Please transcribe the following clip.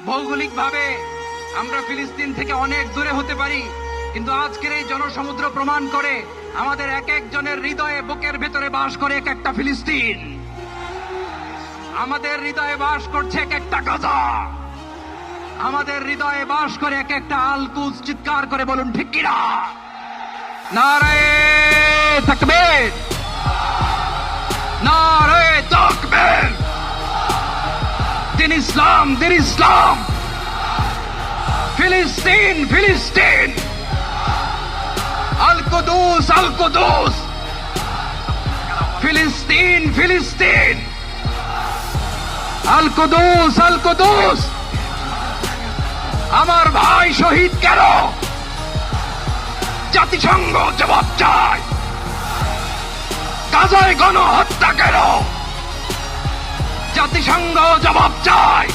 ভৌগোলিকভাবে আমরা ফিলিস্তিন থেকে অনেক দূরে হতে পারি, কিন্তু আজকের এই জনসমুদ্র প্রমাণ করে আমাদের এক একজনের হৃদয়ে বুকের ভেতরে বাস করে এক একটা ফিলিস্তিন। আমাদের হৃদয়ে বাস করছে এক একটা গাজা, আমাদের হৃদয়ে বাস করে এক একটা আল-কুদস। চিৎকার করে বলুন ঠিক কিনা? নারায়ে তাকবীর, নারায়ে তাকবীর। দিন ইসলাম, দিন ইসলাম। ফিলিস্তিন, ফিলিস্তিন। Al-Quds, Al-Quds. ফিলিস্তিন, ফিলিস্তিন। Al-Quds, Al-Quds. আমার ভাই শহীদ কেন? জাতিসংঘ জবাব চায়। গাজায় গণহত্যা কেন? জাতিসংঘ জবাব চায়।